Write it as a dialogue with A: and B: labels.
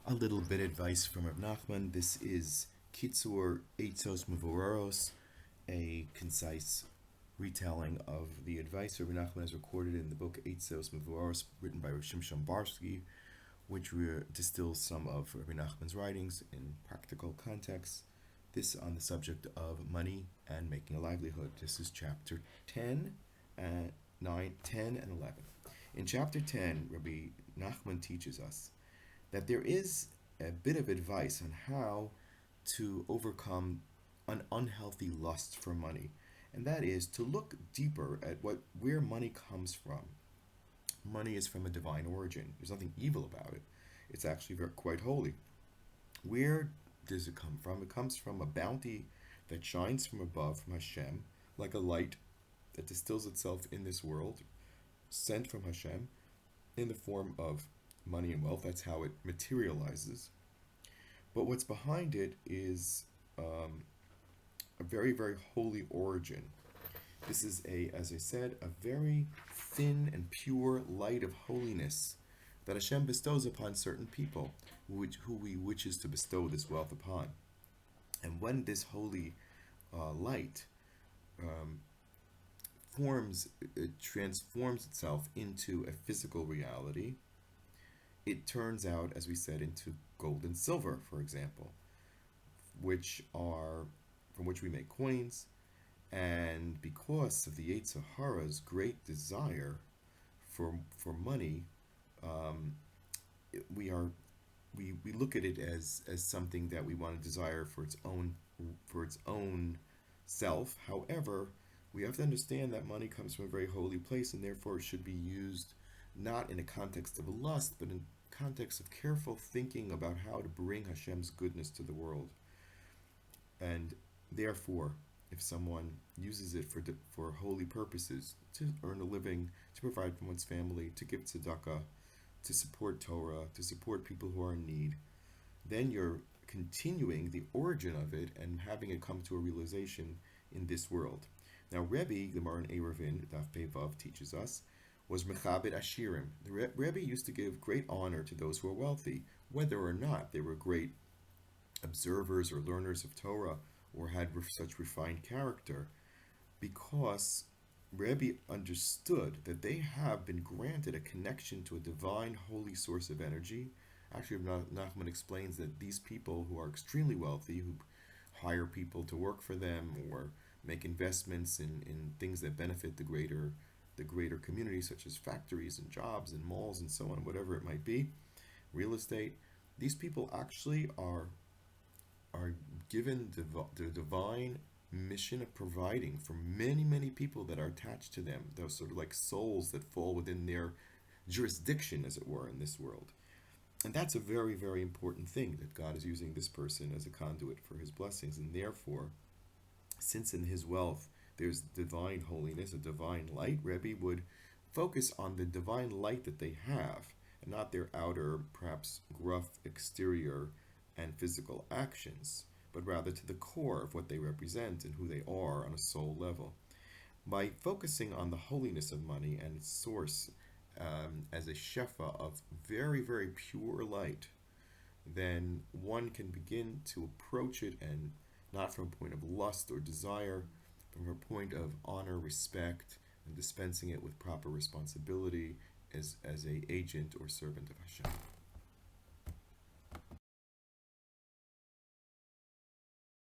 A: A little bit advice from Rav Nachman. This is Kitzur Eitzos Mevoros, a concise retelling of the advice Rav Nachman has recorded in the book Eitzos Mevoros, written by Rav Shimshon Barsky, which distills some of Rav Nachman's writings in practical context. This on the subject of money and making a livelihood. This is chapter 10, 9, 10, and 11. In chapter 10, Rabbi Nachman teaches us that there is a bit of advice on how to overcome an unhealthy lust for money, and that is to look deeper at where money comes from. Money is from a divine origin. There's nothing evil about it. It's actually quite holy. Where does it come from? It comes from a bounty that shines from above, from Hashem, like a light that distills itself in this world, sent from Hashem in the form of money and wealth. That's how it materializes. But what's behind it is a very, very holy origin. This is as I said, a very thin and pure light of holiness that Hashem bestows upon certain people, who He wishes to bestow this wealth upon. And when this holy light transforms itself into a physical reality, it turns out, as we said, into gold and silver, for example, from which we make coins. And because of the Yetzer Hara's great desire for money, we look at it as something that we want to desire for its own self. However, we have to understand that money comes from a very holy place, and therefore should be used not in a context of lust, but in context of careful thinking about how to bring Hashem's goodness to the world. And therefore, if someone uses it for holy purposes, to earn a living, to provide for one's family, to give tzedakah, to support Torah, to support people who are in need, then you're continuing the origin of it and having it come to a realization in this world. Now, Rebbe, the Gemara in Eruvin, Daf Pei Vav, teaches us, was Mechabed Ashirim. The Rebbe used to give great honor to those who are wealthy, whether or not they were great observers or learners of Torah or had such refined character, because Rebbe understood that they have been granted a connection to a divine, holy source of energy. Actually, Nachman explains that these people who are extremely wealthy, who hire people to work for them or make investments in things that benefit the greater community, such as factories and jobs and malls and so on, whatever it might be, real estate, these people actually are given the divine mission of providing for many, many people that are attached to them. Those sort of like souls that fall within their jurisdiction, as it were, in this world. And that's a very, very important thing, that God is using this person as a conduit for His blessings. And therefore, since in His wealth there's divine holiness, a divine light, Rebbe would focus on the divine light that they have, and not their outer, perhaps gruff exterior and physical actions, but rather to the core of what they represent and who they are on a soul level. By focusing on the holiness of money and its source as a shefa of very, very pure light, then one can begin to approach it, and not from a point of lust or desire, from a point of honor, respect, and dispensing it with proper responsibility as a agent or servant of Hashem.